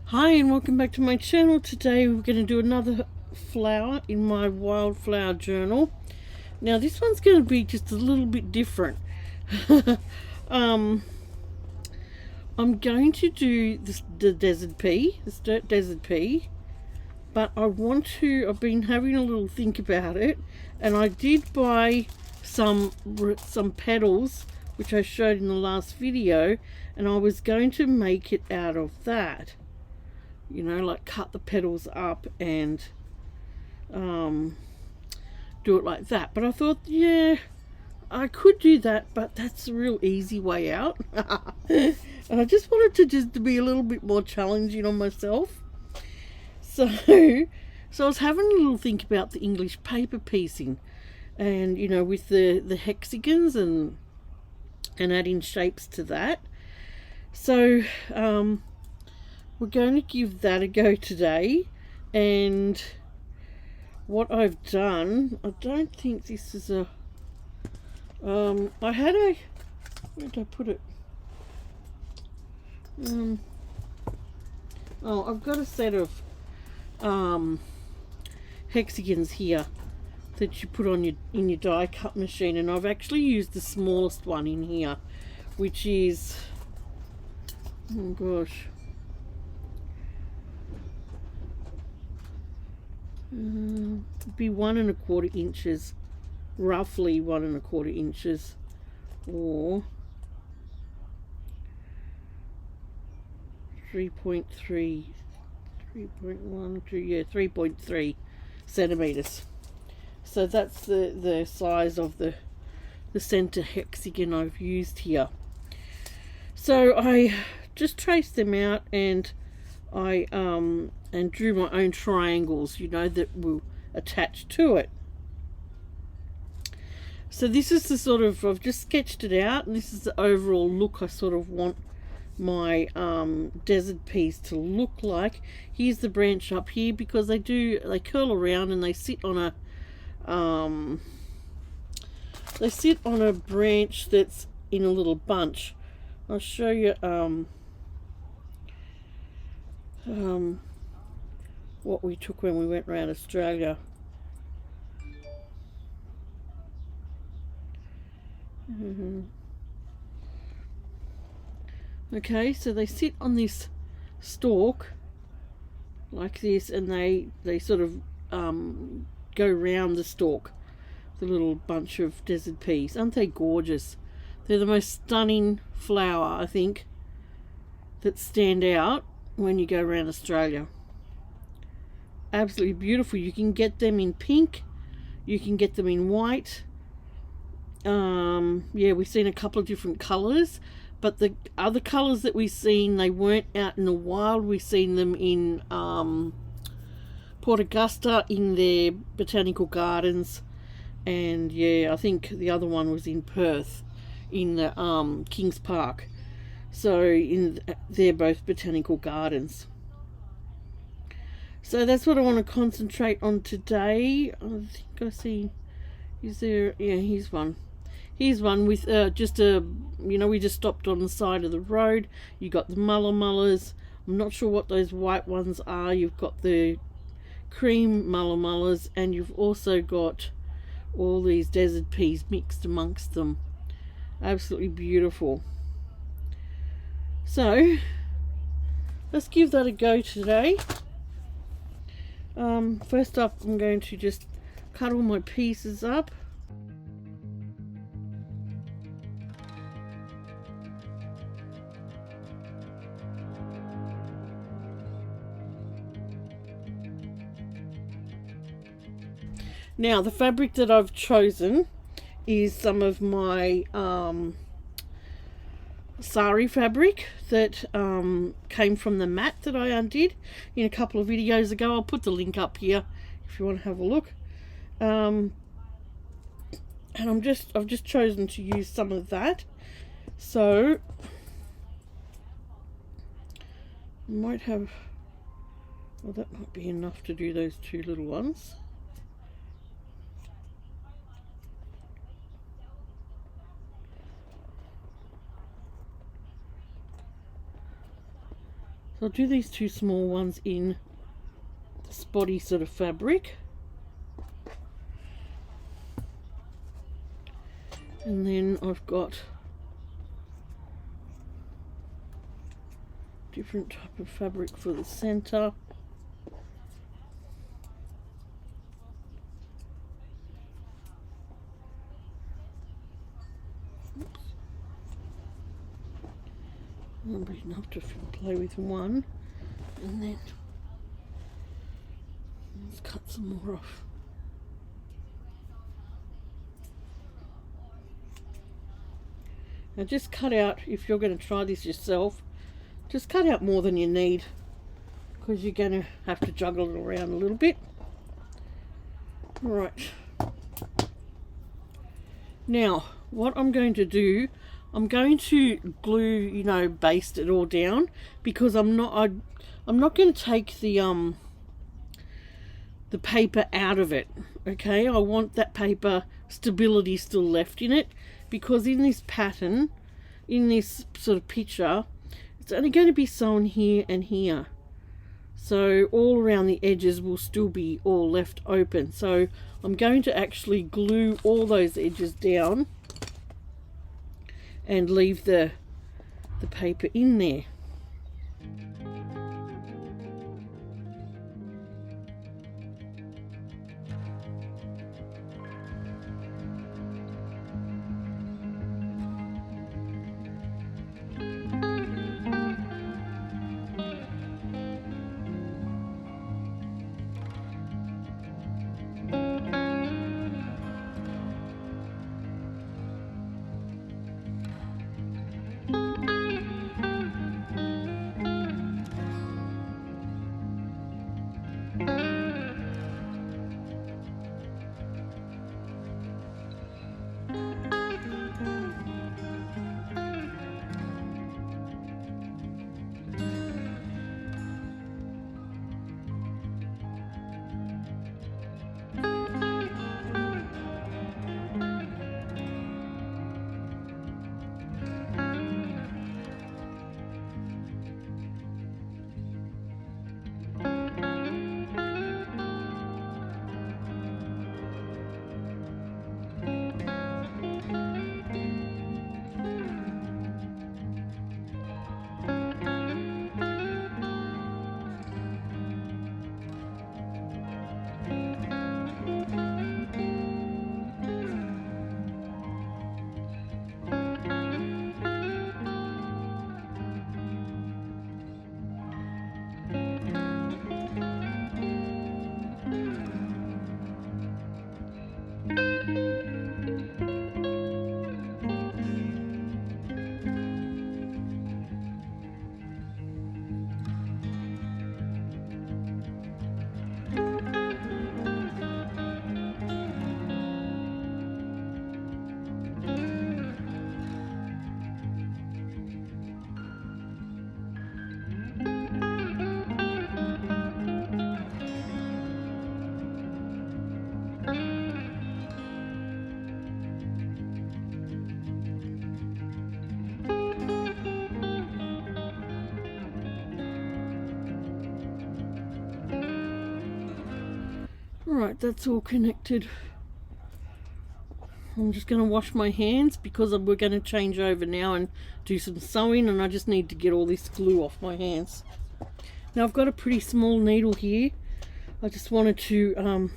Hi and welcome back to my channel. Today we're going to do another flower in my wildflower journal. Now this one's going to be just a little bit different. um, I'm going to do the desert pea, the Sturt Desert Pea, but I've been having a little think about it, and I did buy some petals which I showed in the last video, and I was going to make it out of that. You know, like cut the petals up and do it like that. But I thought, yeah, I could do that, but that's a real easy way out. And I just wanted to be a little bit more challenging on myself. So, so I was having a little think about the English paper piecing, and you know, with the hexagons and adding shapes to that. So, we're going to give that a go today, and what I've done, I don't think this is a I had a, where did I put it? Oh, I've got a set of hexagons here that you put on in your die cut machine, and I've actually used the smallest one in here, which is, oh gosh, be 1¼ inches, roughly 1¼ inches, or 3.3, 3.12, yeah, 3.3 centimeters. So that's the size of the center hexagon I've used here. So I just traced them out, and I and drew my own triangles, you know, that will attach to it. So this is the sort of, I've just sketched it out, and this is the overall look I sort of want my desert peas to look like. Here's the branch up here, because they curl around and they sit on a branch that's in a little bunch. I'll show you what we took when we went around Australia. Okay, so they sit on this stalk like this, and they sort of go round the stalk, the little bunch of desert peas. Aren't they gorgeous? They're the most stunning flower, I think, that stand out when you go around Australia. Absolutely beautiful. You can get them in pink, you can get them in white. Yeah, we've seen a couple of different colors, but the other colors that we've seen, they weren't out in the wild. We've seen them in Port Augusta in their botanical gardens, and yeah, I think the other one was in Perth in the Kings Park. So they're both botanical gardens. So that's what I want to concentrate on today. I think I see, is there, yeah, here's one. Here's one with just a, you know, we just stopped on the side of the road. You got the mullas. I'm not sure what those white ones are. You've got the cream mullas, and you've also got all these desert peas mixed amongst them. Absolutely beautiful. So let's give that a go today. First up, I'm going to just cut all my pieces up. Now, the fabric that I've chosen is some of my sari fabric that came from the mat that I undid in a couple of videos ago. I'll put the link up here if you want to have a look. And I've just chosen to use some of that. So I might have, well, that might be enough to do those two little ones. So I'll do these two small ones in the spotty sort of fabric. And then I've got different type of fabric for the center. That'll be enough to play with one, and then let's cut some more off. Now just cut out, if you're going to try this yourself, just cut out more than you need, because you're going to have to juggle it around a little bit. Right. Now, what I'm going to do, I'm going to glue, baste it all down, because I'm not going to take the paper out of it. Okay, I want that paper stability still left in it, because in this pattern, in this sort of picture, it's only going to be sewn here and here. So all around the edges will still be all left open. So I'm going to actually glue all those edges down and leave the paper in there. Right, that's all connected. I'm just going to wash my hands because we're going to change over now and do some sewing, and I just need to get all this glue off my hands. Now I've got a pretty small needle here. I just wanted to,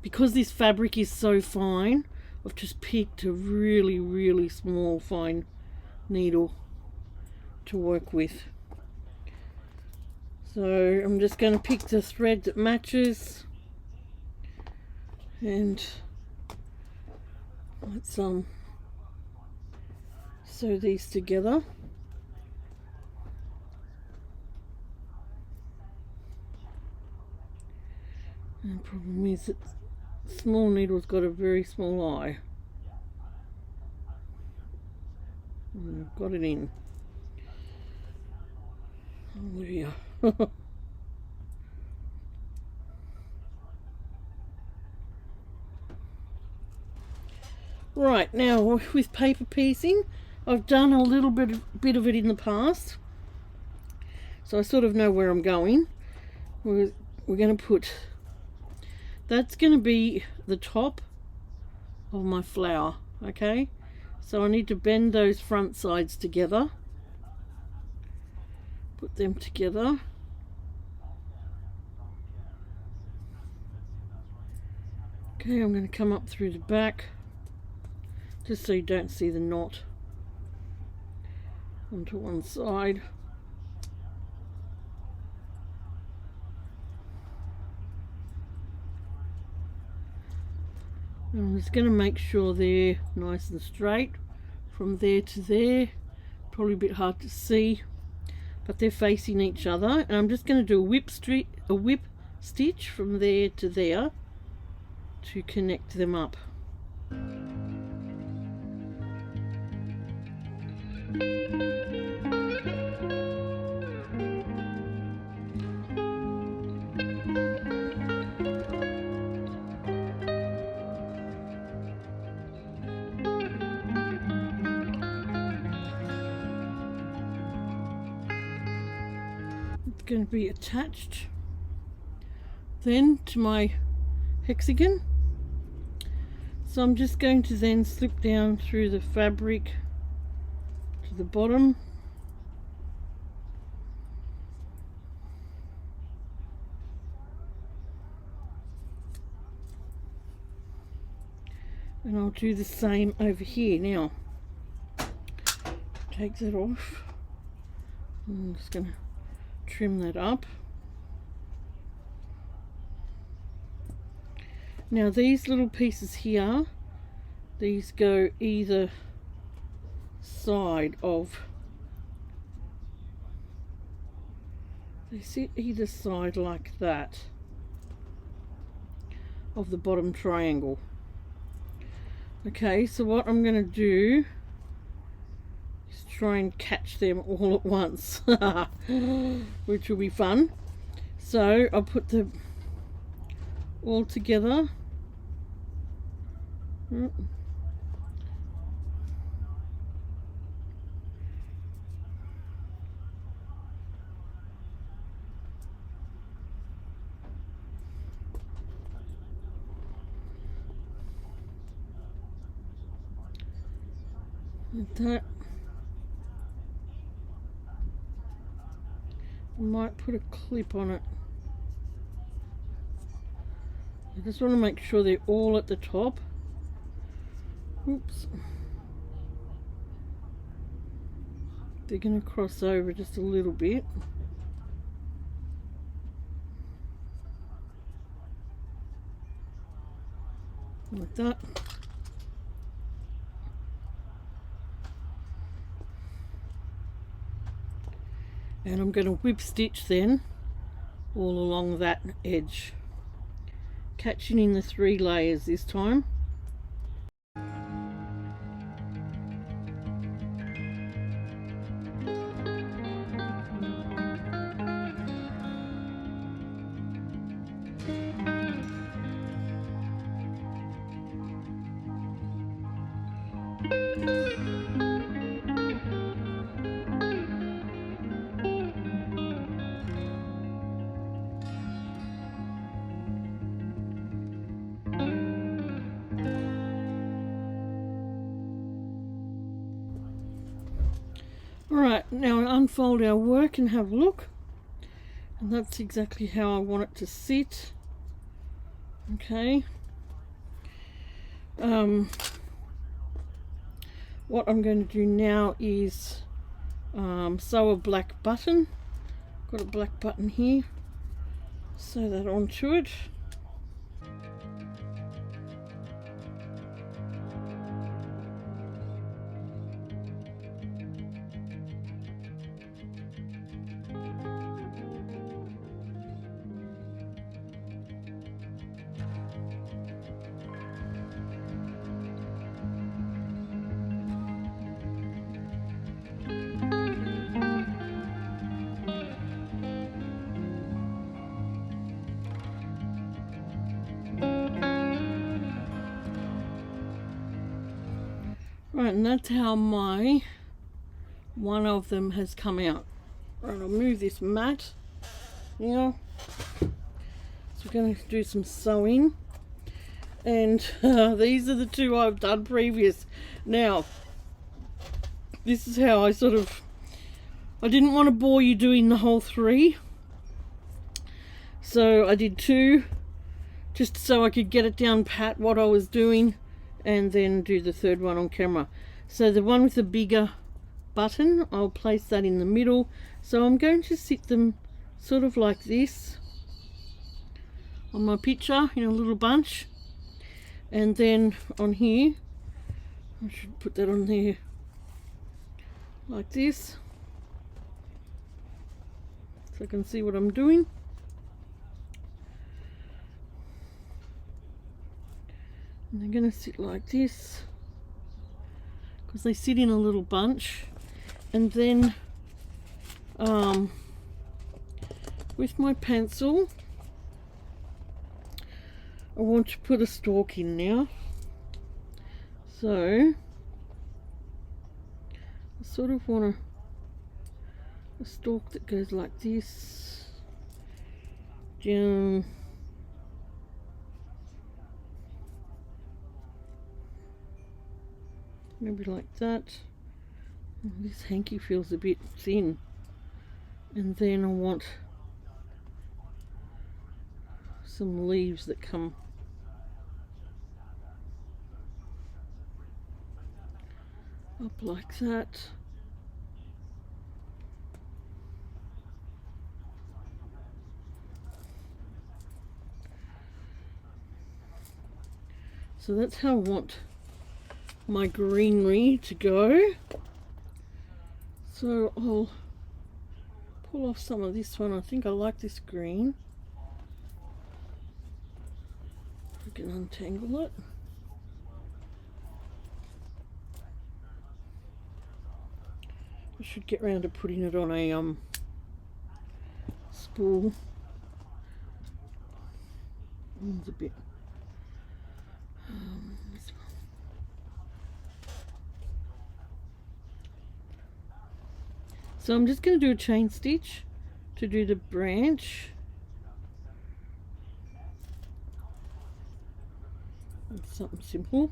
because this fabric is so fine, I've just picked a really, really small fine needle to work with. So I'm just going to pick the thread that matches, and let's sew these together. And the problem is that small needle's got a very small eye. And I've got it in. Hallelujah. Right, now with paper piecing, I've done a little bit of it in the past. so I sort of know where I'm going. We're going to put, that's going to be the top of my flower, okay? So I need to bend those front sides together, put them together. Okay, I'm going to come up through the back, just so you don't see the knot, onto one side. And I'm just going to make sure they're nice and straight from there to there. Probably a bit hard to see, but they're facing each other. And I'm just going to do a whip stitch from there to there to connect them up. It's going to be attached then to my hexagon. So I'm just going to then slip down through the fabric to the bottom. And I'll do the same over here now. Take that off. I'm just going to trim that up. Now these little pieces here, these go either side of, they sit either side like that of the bottom triangle. Okay, so what I'm going to do is try and catch them all at once, which will be fun. So I'll put them all together. Like that. I might put a clip on it. I just want to make sure they're all at the top. Oops. They're going to cross over just a little bit. Like that. And I'm going to whip stitch then all along that edge, catching in the 3 layers this time. Alright, now I'll unfold our work and have a look. And that's exactly how I want it to sit. Okay. What I'm going to do now is sew a black button. Got a black button here. Sew that onto it. Right, and that's how my one of them has come out. Right, I'll move this mat now. So we're going to do some sewing. And these are the two I've done previous. Now, this is how I I didn't want to bore you doing the whole 3. So I did 2, just so I could get it down pat what I was doing, and then do the 3rd one on camera. So the one with the bigger button, I'll place that in the middle. So I'm going to sit them sort of like this on my picture in a little bunch. And then on here, I should put that on there like this, so I can see what I'm doing. And they're going to sit like this, because they sit in a little bunch. And then with my pencil, I want to put a stalk in now. So I sort of want a stalk that goes like this down, maybe like that. Oh, this hanky feels a bit thin. And then I want some leaves that come up like that. So that's how I want my greenery to go. So I'll pull off some of this one. I think I like this green. I can untangle it. I should get round to putting it on a spool. It's a bit this one. So I'm just going to do a chain stitch to do the branch. It's something simple.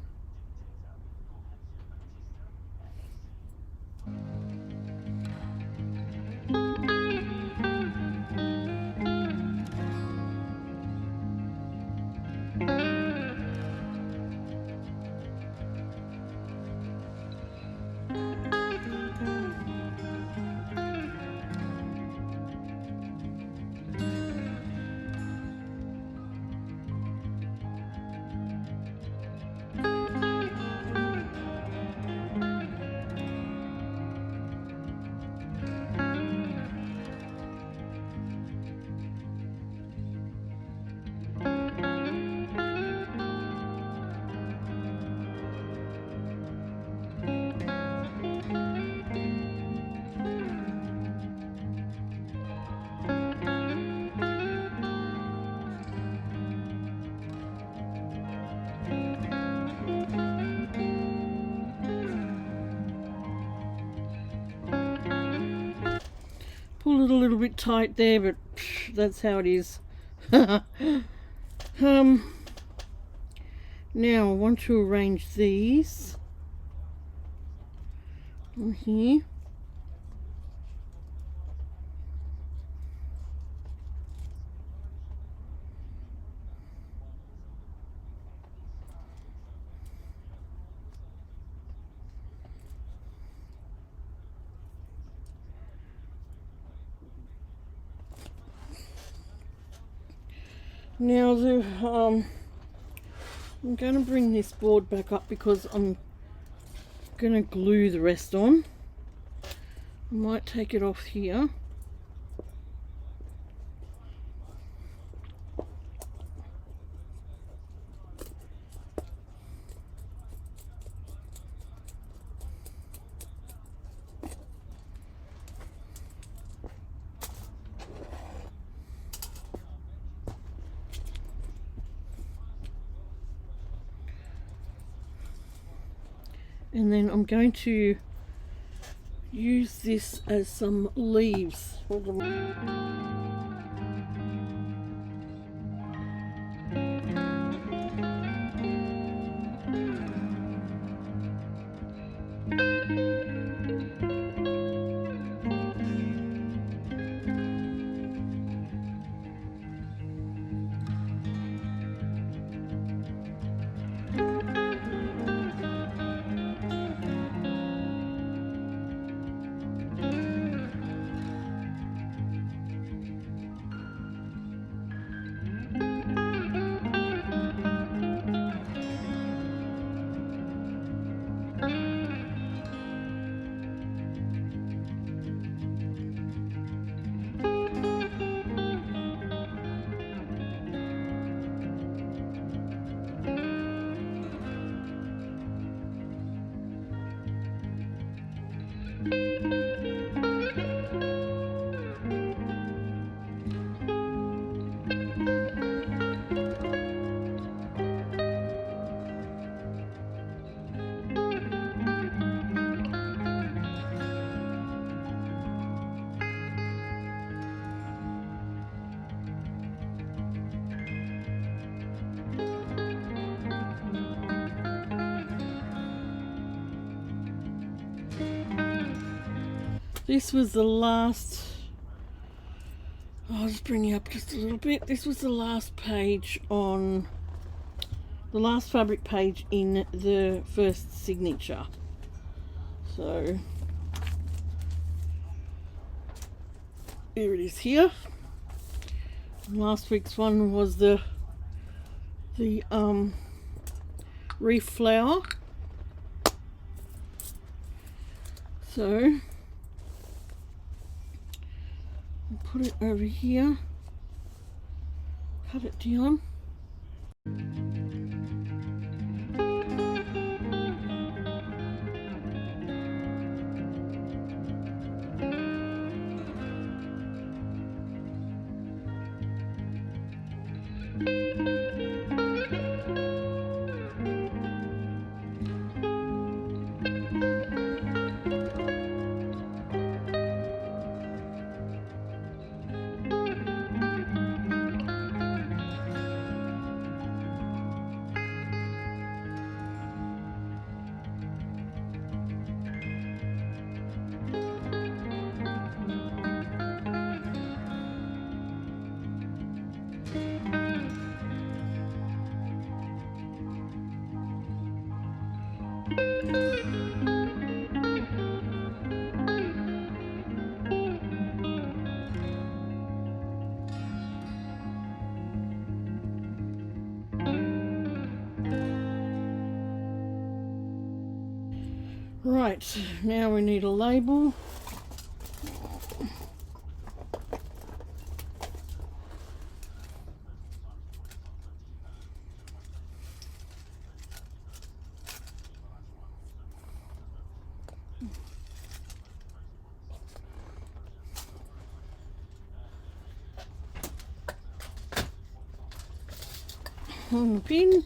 Pull it a little bit tight there, but that's how it is. Now I want to arrange these on here. Now I'm going to bring this board back up because I'm going to glue the rest on. I might take it off here. And then I'm going to use this as some leaves. This was the last, I'll just bring you up just a little bit. This was the last page on, the last fabric page in the first signature. So, here it is here. Last week's one was the reef flower. So, put it over here, cut it down. Right, now we need a label. On the pin.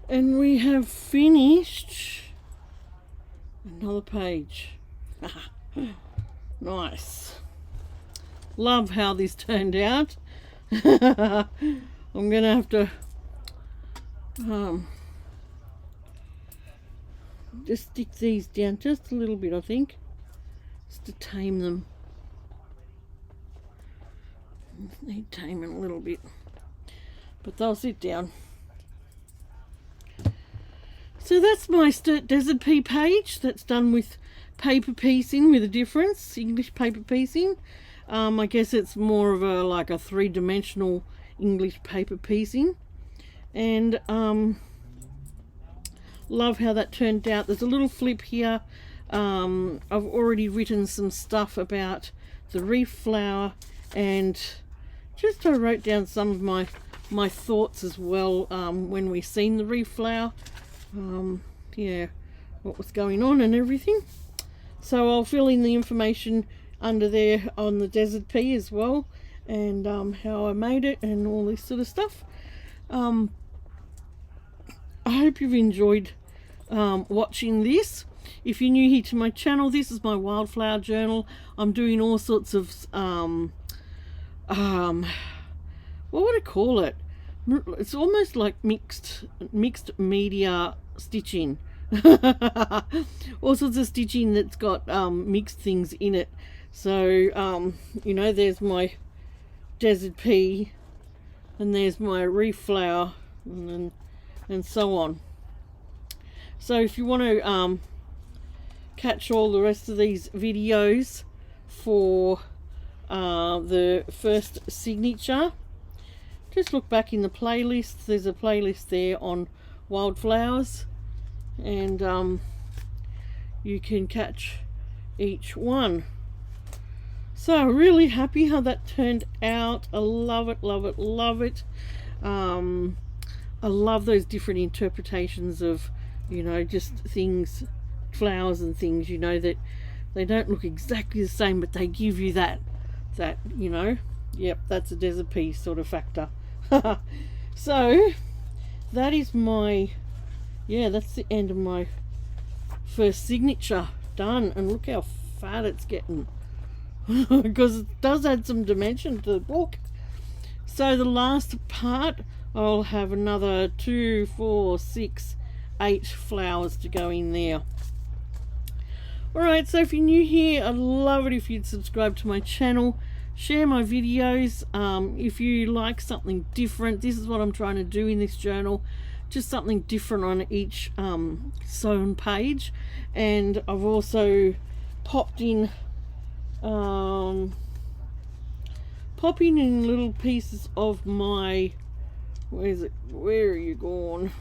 And we have finished another page. Nice. Love how this turned out. I'm gonna have to just stick these down just a little bit, I think, just to tame them. Need taming a little bit, but they'll sit down. So that's my Sturt Desert Pea page. That's done with paper piecing with a difference, English paper piecing. I guess it's more of a like a three-dimensional English paper piecing, and love how that turned out. There's a little flip here. I've already written some stuff about the reef flower, and just I wrote down some of my thoughts as well when we seen the reef flower. Yeah, what was going on and everything. So I'll fill in the information under there on the desert pea as well, and how I made it and all this sort of stuff. I hope you've enjoyed watching this. If you're new here to my channel, this is my wildflower journal. I'm doing all sorts of what would I call it? It's almost like mixed media stitching. All sorts of stitching that's got mixed things in it. So you know, there's my desert pea, and there's my reef flower, and so on. So if you want to catch all the rest of these videos for the first signature, just look back in the playlist. There's a playlist there on wildflowers, and you can catch each one. So really happy how that turned out. I love it, love it, love it. I love those different interpretations of, you know, just things, flowers and things, you know, that they don't look exactly the same, but they give you that you know, yep, that's a desert pea sort of factor. So that is my, yeah, that's the end of my first signature done. And look how fat it's getting, because it does add some dimension to the book. So the last part, I'll have another 2, 4, 6, 8 flowers to go in there. Alright, so if you're new here, I'd love it if you'd subscribe to my channel, share my videos. If you like something different, this is what I'm trying to do in this journal, just something different on each sewn page. And I've also popped in popping in little pieces of my, where is it, where are you gone?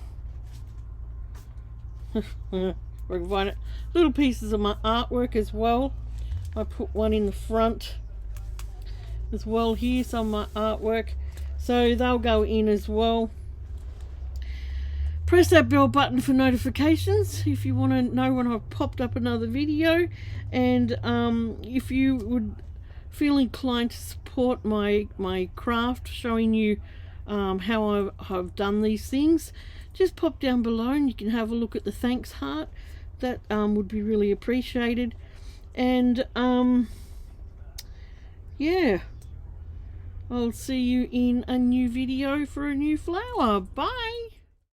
I can find it. Little pieces of my artwork as well. I put one in the front as well here, some of my artwork, so they'll go in as well. Press that bell button for notifications if you want to know when I've popped up another video. And if you would feel inclined to support my craft, showing you how I've done these things, just pop down below and you can have a look at the thanks heart. That would be really appreciated. And yeah, I'll see you in a new video for a new flower. Bye.